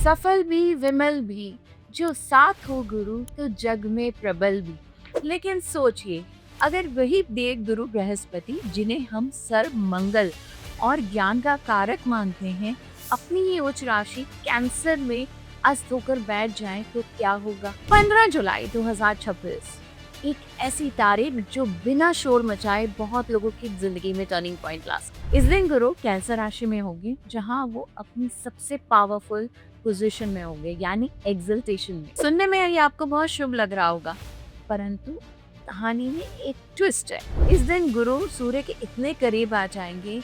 सफल भी विमल भी, जो साथ हो गुरु तो जग में प्रबल भी। लेकिन सोचिए, अगर वही देव गुरु बृहस्पति, जिन्हें हम सर्व मंगल और ज्ञान का कारक मानते हैं, अपनी ही उच्च राशि कैंसर में अस्त होकर बैठ जाएं तो क्या होगा? 15 जुलाई 2026 एक ऐसी तारीख जो बिना शोर मचाए बहुत लोगों की जिंदगी में टर्निंग पॉइंट ला सकती। इस दिन गुरु कैंसर राशि में होंगे, जहां वो अपनी सबसे पावरफुल पोजीशन में होंगे, यानी एक्सल्टेशन में। सुनने में ये आपको बहुत शुभ लग रहा होगा, परंतु कहानी में एक ट्विस्ट है। इस दिन गुरु सूर्य के इतने करीब आ जाएंगे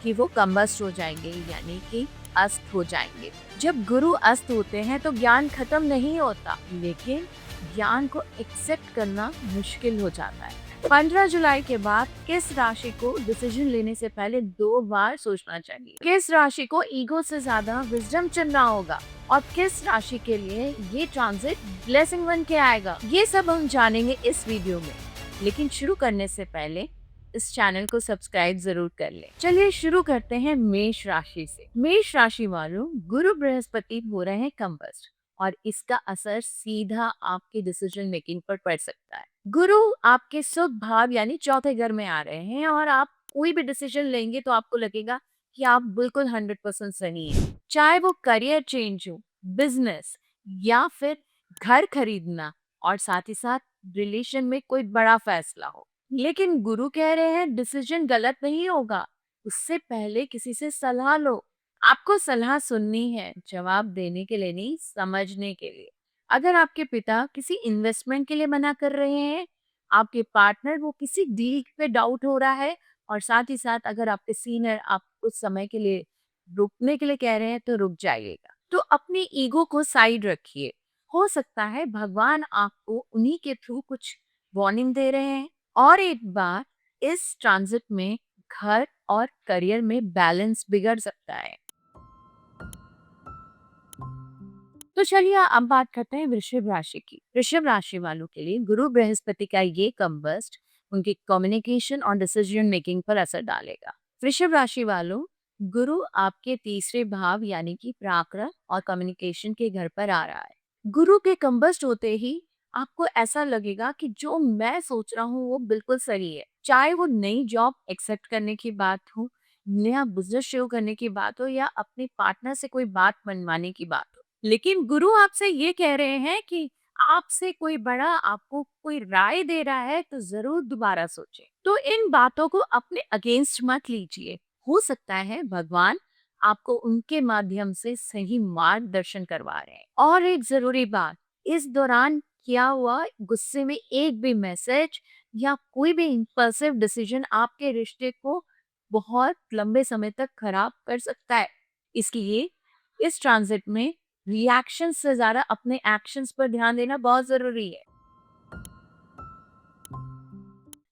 कि वो कंबस्ट हो जाएंगे, यानी कि अस्त हो जाएंगे। जब गुरु अस्त होते हैं तो ज्ञान खत्म नहीं होता, लेकिन ज्ञान को एक्सेप्ट करना मुश्किल हो जाता है। 15 जुलाई के बाद किस राशि को डिसीजन लेने से पहले 2 बार सोचना चाहिए? किस राशि को ईगो से ज्यादा विजडम चुनना होगा? और किस राशि के लिए ये ट्रांजिट ब्लेसिंग बन के आएगा? ये सब हम जानेंगे इस वीडियो में। लेकिन शुरू करने से पहले इस चैनल को सब्सक्राइब जरूर कर लें। चलिए शुरू करते हैं मेष राशि से। मेष राशि वालों, गुरु बृहस्पति हो रहे हैं कंबस्ट और इसका असर सीधा आपके डिसीजन मेकिंग पर पड़ सकता है। गुरु आपके सुख भाव यानी चौथे घर में आ रहे हैं और आप कोई भी डिसीजन लेंगे तो आपको लगेगा कि आप बिल्कुल 100% सही हैं। चाहे वो करियर चेंज हो, बिजनेस या फिर घर खरीदना और साथ ही साथ रिलेशन में कोई बड़ा फैसला हो। लेकिन गुरु कह रहे हैं डिसीजन गलत नहीं होगा, उससे पहले किसी से सलाह लो। आपको सलाह सुननी है, जवाब देने के लिए नहीं, समझने के लिए। अगर आपके पिता किसी इन्वेस्टमेंट के लिए मना कर रहे हैं, आपके पार्टनर वो किसी डील पे डाउट हो रहा है और साथ ही साथ अगर आपके सीनियर आप कुछ समय के लिए रुकने के लिए कह रहे हैं तो रुक जाइएगा। तो अपनी ईगो को साइड रखिए। हो सकता है भगवान आपको उन्हीं के थ्रू कुछ वार्निंग दे रहे हैं। और एक बार इस ट्रांजिट में घर और करियर में बैलेंस बिगड़ सकता है। तो चलिए अब बात करते हैं वृषभ राशि की। वृषभ राशि वालों के लिए गुरु बृहस्पति का ये कंबस्ट उनकी कम्युनिकेशन और डिसीजन मेकिंग पर असर डालेगा। वृषभ राशि वालों, गुरु आपके तीसरे भाव यानी कि पराक्रम और कम्युनिकेशन के घर पर आ रहा है। गुरु के कंबस्ट होते ही आपको ऐसा लगेगा कि जो मैं सोच रहा हूँ वो बिल्कुल सही है। चाहे वो नई जॉब एक्सेप्ट करने की बात हो, नया बिजनेस शुरू करने की बात हो या अपने पार्टनर से कोई बात मनवाने की बात हो। लेकिन गुरु आपसे ये कह रहे हैं कि आपसे कोई बड़ा आपको कोई राय दे रहा है तो जरूर दोबारा सोचें। तो इन बातों को अपने अगेंस्ट मत लीजिए। हो सकता है भगवान आपको उनके माध्यम से सही मार्गदर्शन करवा रहे हैं। और एक जरूरी बात, इस दौरान किया हुआ गुस्से में एक भी मैसेज या कोई भी इम्पल्सिव डिसीजन आपके रिश्ते को बहुत लंबे समय तक खराब कर सकता है। इसलिए इस ट्रांजिट में रिएक्शन से ज्यादा अपने एक्शंस पर ध्यान देना बहुत जरूरी है।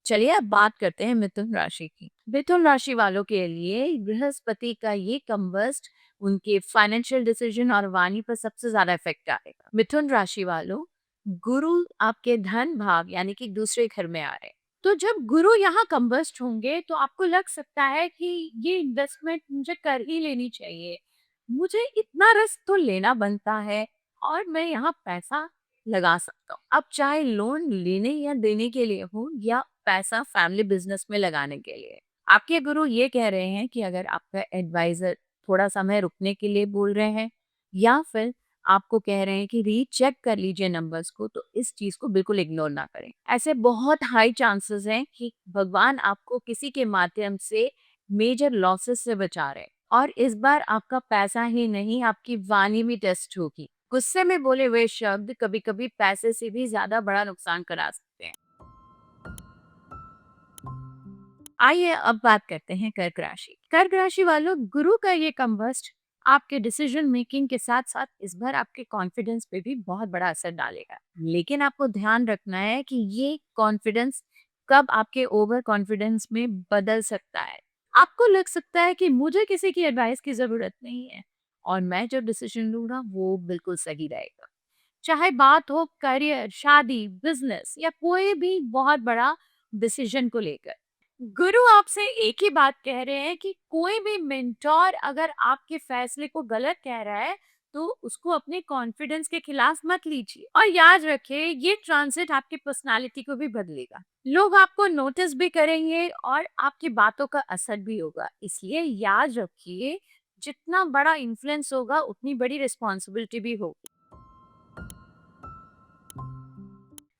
चलिए अब बात करते हैं मिथुन राशि की। मिथुन राशि वालों के लिए बृहस्पति का ये कंबस्ट उनके फाइनेंशियल डिसीजन और वाणी पर सबसे ज्यादा इफेक्ट डालेगा। मिथुन राशि वालों, गुरु आपके धन भाव यानी कि दूसरे घर में आ रहे हैं। तो जब गुरु यहाँ कंबस्ट होंगे तो आपको लग सकता है कि ये इन्वेस्टमेंट मुझे कर ही लेनी चाहिए, मुझे इतना रिस्क तो लेना बनता है और मैं यहाँ पैसा लगा सकता हूँ। अब चाहे लोन लेने या देने के लिए हो या पैसा फैमिली बिजनेस में लगाने के लिए। आपके गुरु ये कह रहे हैं कि अगर आपका एडवाइजर थोड़ा समय रुकने के लिए बोल रहे हैं या फिर आपको कह रहे हैं कि रीचेक कर लीजिए नंबर्स को, तो इस चीज को बिल्कुल इग्नोर ना करें। ऐसे बहुत हाई चांसेस हैं कि भगवान आपको किसी के माध्यम से मेजर लॉसेस से बचा रहे हैं और इस बार आपका पैसा ही नहीं, आपकी वाणी भी टेस्ट होगी। गुस्से में बोले हुए शब्द कभी कभी पैसे से भी ज्यादा बड़ा नुकसान करा सकते हैं। आइए अब बात करते हैं कर्क राशि। कर्क राशि वालों, गुरु का ये कंबस्ट आपके डिसीजन मेकिंग के साथ साथ इस बार आपके कॉन्फिडेंस पे भी बहुत बड़ा असर डालेगा। लेकिन आपको ध्यान रखना है कि ये कॉन्फिडेंस कब आपके ओवर कॉन्फिडेंस में बदल सकता है। आपको लग सकता है कि मुझे किसी की एडवाइस की जरूरत नहीं है और मैं जो डिसीजन लूंगा वो बिल्कुल सही रहेगा। चाहे बात हो करियर, शादी, बिजनेस या कोई भी बहुत बड़ा डिसीजन को लेकर। गुरु आपसे एक ही बात कह रहे हैं कि कोई भी मेंटोर अगर आपके फैसले को गलत कह रहा है तो उसको अपने कॉन्फिडेंस के खिलाफ मत लीजिए। और याद रखिए, ये ट्रांजिट आपकी पर्सनालिटी को भी बदलेगा। लोग आपको नोटिस भी करेंगे और आपकी बातों का असर भी होगा। इसलिए याद रखिए, जितना बड़ा इन्फ्लुएंस होगा उतनी बड़ी रिस्पॉन्सिबिलिटी भी होगी।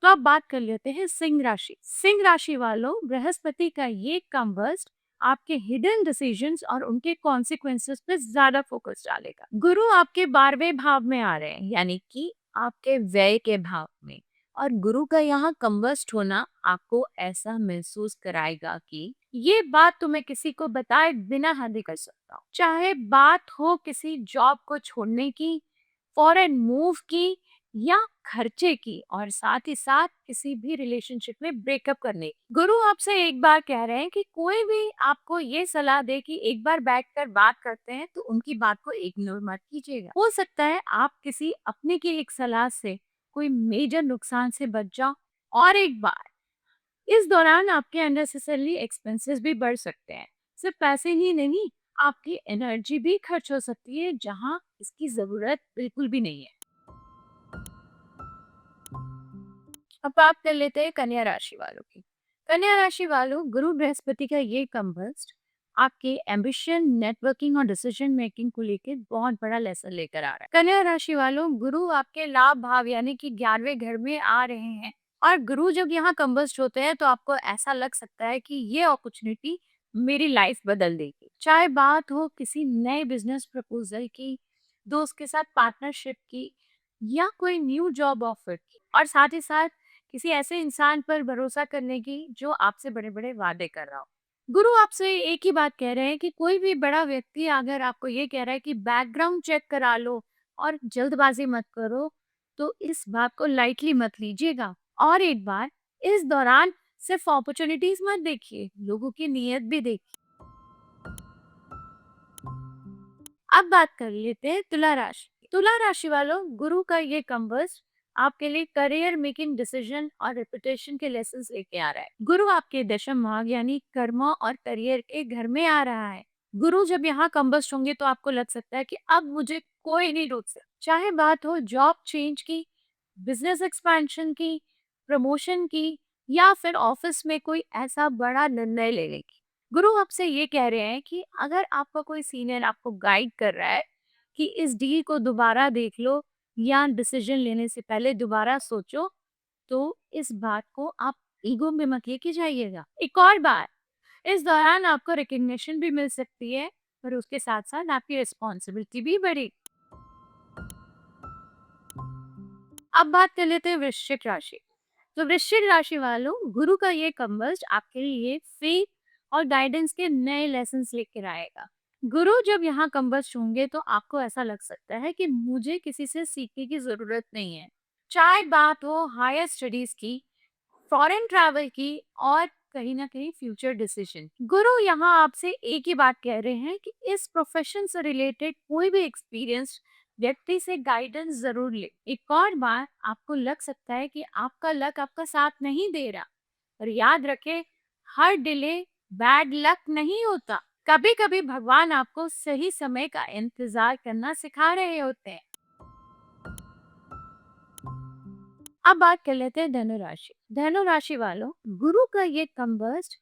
तो अब बात कर लेते हैं सिंह राशि। सिंह राशि वालों, बृहस्पति का ये कंबस्ट आपके हिडन डिसीजंस और उनके कॉन्सिक्वेंसेस पे ज्यादा फोकस डालेगा। गुरु आपके 12वें भाव में आ रहे हैं, यानी कि आपके व्यय के भाव में। और गुरु का यहाँ कंबस्ट होना आपको ऐसा महसूस कराएगा कि ये बात तुम्हें किसी को बताए बिना हद कर सकता हूँ। चाहे बात हो किसी जॉब को छोड़ने की, फॉरेन मूव की, या खर्चे की, और साथ ही साथ किसी भी रिलेशनशिप में ब्रेकअप करने की। गुरु आपसे एक बार कह रहे हैं कि कोई भी आपको ये सलाह दे कि एक बार बैठकर बात करते हैं, तो उनकी बात को इग्नोर मत कीजिएगा। हो सकता है आप किसी अपने की एक सलाह से कोई मेजर नुकसान से बच जाओ। और एक बार, इस दौरान आपके अननेसेसरी एक्सपेंसेस भी बढ़ सकते हैं। सिर्फ पैसे ही नहीं, आपकी एनर्जी भी खर्च हो सकती है जहां इसकी जरूरत बिल्कुल भी नहीं है। अब बात कर लेते हैं कन्या राशि वालों की। कन्या राशि वालों, गुरु बृहस्पति का ये कंबस्ट आपके एम्बिशन, नेटवर्किंग और डिसीजन मेकिंग को लेकर बहुत बड़ा लेसन लेकर आ रहा है। कन्या राशि वालों, गुरु आपके लाभ भाव यानी कि 11वें घर में आ रहे हैं। और गुरु जब यहाँ कंबस्ट होते हैं तो आपको ऐसा लग सकता है कि ये अपॉर्चुनिटी मेरी लाइफ बदल देगी। चाहे बात हो किसी नए बिजनेस प्रपोजल की, दोस्त के साथ पार्टनरशिप की, या कोई न्यू जॉब ऑफर की, और साथ ही साथ किसी ऐसे इंसान पर भरोसा करने की जो आपसे बड़े-बड़े वादे कर रहा हो। गुरु आपसे एक ही बात कह रहे हैं कि कोई भी बड़ा व्यक्ति अगर आपको ये कह रहा है कि बैकग्राउंड चेक करा लो और जल्दबाजी मत करो, तो इस बात को लाइटली मत लीजिएगा। और एक बार, इस दौरान सिर्फ अपॉर्चुनिटीज मत देखिए, लोगों की नीयत भी देखिए। अब बात कर लेते हैं तुला राशि। तुला राशि वालों, गुरु का ये कंबस आपके लिए करियर मेकिंग डिसीजन और रेपुटेशन के लेसन्स लेके आ रहा है। गुरु आपके दशम भाव यानी कर्म और करियर के घर में आ रहा है। गुरु जब यहाँ कंबस्ट होंगे तो आपको लग सकता है कि अब मुझे कोई नहीं रोक सकता। चाहे बात हो जॉब चेंज की, बिजनेस एक्सपेंशन की, प्रमोशन की, या फिर ऑफिस में कोई ऐसा बड़ा निर्णय लेने की। गुरु आपसे ये कह रहे हैं कि अगर आपका कोई सीनियर आपको गाइड कर रहा है कि इस डील को दोबारा देख लो या डिसीजन लेने से पहले दोबारा सोचो, तो इस बात को आप ईगो में मत लेके जाइएगा। एक और बात, इस दौरान आपको रिकग्निशन भी मिल सकती है, पर उसके साथ साथ आपकी रिस्पॉन्सिबिलिटी भी बढ़ेगी। अब बात कर लेते हैं वृश्चिक राशि। तो वृश्चिक राशि वालों, गुरु का ये कंबस्ट आपके लिए फेथ और गाइडेंस के नए लेसन्स लेकर आएगा। गुरु जब यहाँ कंबस्ट होंगे तो आपको ऐसा लग सकता है कि मुझे किसी से सीखने की जरूरत नहीं है। चाहे बात हो हायर स्टडीज की, फॉरेन ट्रैवल की, और कहीं ना कहीं फ्यूचर डिसीजन। गुरु यहाँ आपसे एक ही बात कह रहे हैं कि इस प्रोफेशन से रिलेटेड कोई भी एक्सपीरियंस व्यक्ति से गाइडेंस जरूर ले। एक और बार, आपको लग सकता है कि आपका लक आपका साथ नहीं दे रहा, और याद रखें, हर डिले बैड लक नहीं होता। कभी कभी भगवान आपको सही समय का इंतजार करना सिखा रहे होते हैं। अब बात कर लेते हैं धनु राशि। धनु राशि वालों, गुरु का ये कंबस्ट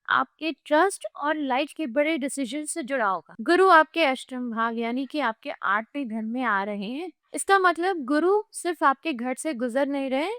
आपके ट्रस्ट और लाइफ के बड़े डिसीजन से जुड़ा होगा। गुरु आपके अष्टम भाव यानी कि आपके 8वें घर में आ रहे हैं। इसका मतलब गुरु सिर्फ आपके घर से गुजर नहीं रहे,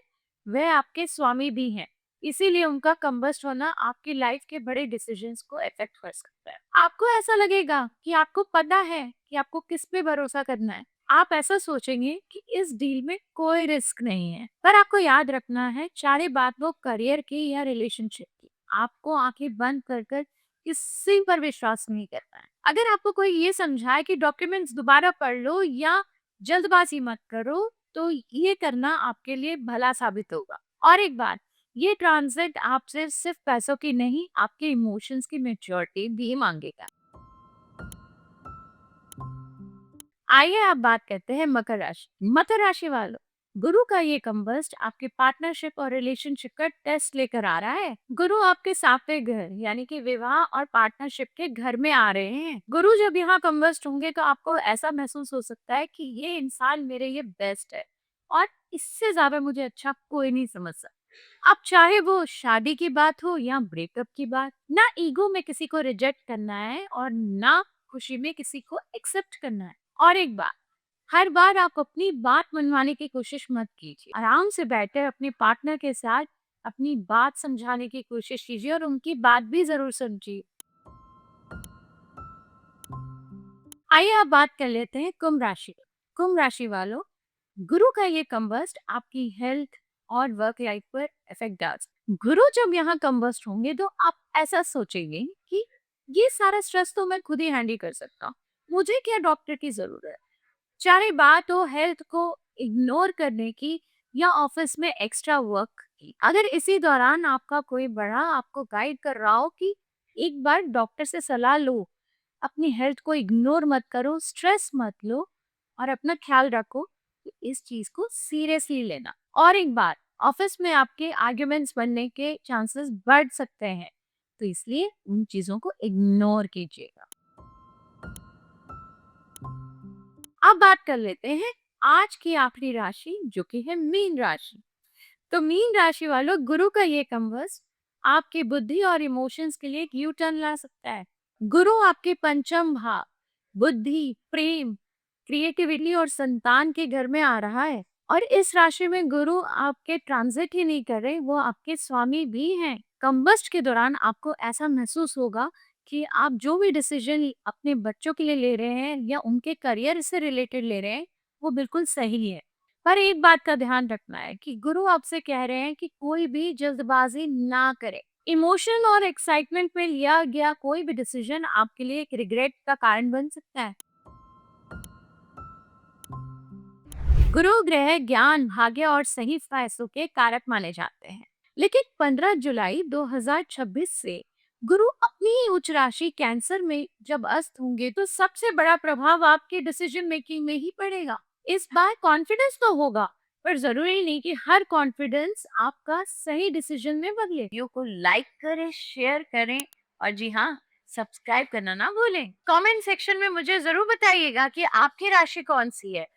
वह आपके स्वामी भी हैं। इसीलिए उनका कंबस्ट होना आपकी लाइफ के बड़े डिसीजंस को इफेक्ट कर सकता है। आपको ऐसा लगेगा कि आपको पता है कि आपको किस पे भरोसा करना है। आप ऐसा सोचेंगे कि इस डील में कोई रिस्क नहीं है, पर आपको याद रखना है, चाहे बात वो करियर की या रिलेशनशिप की, आपको आंखें बंद कर कर किसी पर विश्वास नहीं करना है। अगर आपको कोई ये समझाए कि डॉक्यूमेंट्स दोबारा पढ़ लो या जल्दबाजी मत करो, तो ये करना आपके लिए भला साबित होगा। और एक बात, ये ट्रांजिट आपसे सिर्फ पैसों की नहीं, आपके इमोशंस की मेच्योरिटी भी मांगेगा। आइए आप बात करते हैं मकर राशि। मकर राशि वालों, गुरु का ये कंबस्ट आपके पार्टनरशिप और रिलेशनशिप का टेस्ट लेकर आ रहा है। गुरु आपके सातवें घर यानी कि विवाह और पार्टनरशिप के घर में आ रहे हैं। गुरु जब यहाँ कंबस्ट होंगे तो आपको ऐसा महसूस हो सकता है कि ये इंसान मेरे लिए बेस्ट है और इससे ज्यादा मुझे अच्छा कोई नहीं समझ सकता। अब चाहे वो शादी की बात हो या ब्रेकअप की बात, ना ईगो में किसी को रिजेक्ट करना है और ना खुशी में किसी को एक्सेप्ट करना है। और एक बात, हर बार आप अपनी बात मनवाने की कोशिश मत कीजिए। आराम से बैठकर अपने पार्टनर के साथ अपनी बात समझाने की कोशिश कीजिए और उनकी बात भी ज़रूर समझिए। आइए अब बात कर लेते हैं कुंभ राशि। कुंभ राशि वालों, गुरु का ये कंबस्ट आपकी हेल्थ और वर्क लाइफ पर इफेक्ट डाल सकता है। गुरु जब यहाँ कंबस्ट होंगे तो आप ऐसा सोचेंगे कि ये सारा स्ट्रेस तो मैं खुद ही हैंडल कर सकता हूँ, मुझे क्या डॉक्टर की जरूरत है। चाहे बात हो हेल्थ को इग्नोर करने की या ऑफिस में एक्स्ट्रा वर्क की, अगर इसी दौरान आपका कोई बड़ा आपको गाइड कर रहा हो कि एक बार डॉक्टर से सलाह लो, अपनी हेल्थ को इग्नोर मत करो, स्ट्रेस मत लो और अपना ख्याल रखो, तो इस चीज को सीरियसली लेना। और एक बार, ऑफिस में आपके आर्ग्यूमेंट्स बनने के चांसेस बढ़ सकते हैं, तो इसलिए उन चीजों को इग्नोर कीजिएगा। अब बात कर लेते हैं आज की आखिरी राशि जो कि है मीन राशि। तो मीन राशि वालों, गुरु का ये कंबस आपकी बुद्धि और इमोशंस के लिए एक यू टर्न ला सकता है। गुरु आपके पंचम भाव, बुद्धि, प्रेम, क्रिएटिविटी और संतान के घर में आ रहा है। और इस राशि में गुरु आपके ट्रांजिट ही नहीं कर रहे, वो आपके स्वामी भी हैं। कंबस्ट के दौरान आपको ऐसा महसूस होगा कि आप जो भी डिसीजन अपने बच्चों के लिए ले रहे हैं या उनके करियर से रिलेटेड ले रहे हैं, वो बिल्कुल सही है। पर एक बात का ध्यान रखना है कि गुरु आपसे कह रहे हैं कि कोई भी जल्दबाजी ना करें। इमोशन और एक्साइटमेंट में लिया गया कोई भी डिसीजन आपके लिए एक रिग्रेट का कारण बन सकता है। गुरु ग्रह ज्ञान, भाग्य और सही फैसलों के कारक माने जाते हैं। लेकिन 15 जुलाई 2026 से गुरु अपनी ही उच्च राशि कैंसर में जब अस्त होंगे तो सबसे बड़ा प्रभाव आपके डिसीजन मेकिंग में ही पड़ेगा। इस बार कॉन्फिडेंस तो होगा, पर जरूरी नहीं कि हर कॉन्फिडेंस आपका सही डिसीजन में बदले। वीडियो को लाइक करें, शेयर करें और जी हाँ, सब्सक्राइब करना ना भूलें। कमेंट सेक्शन में मुझे जरूर बताइएगा कि आपकी राशि कौन सी है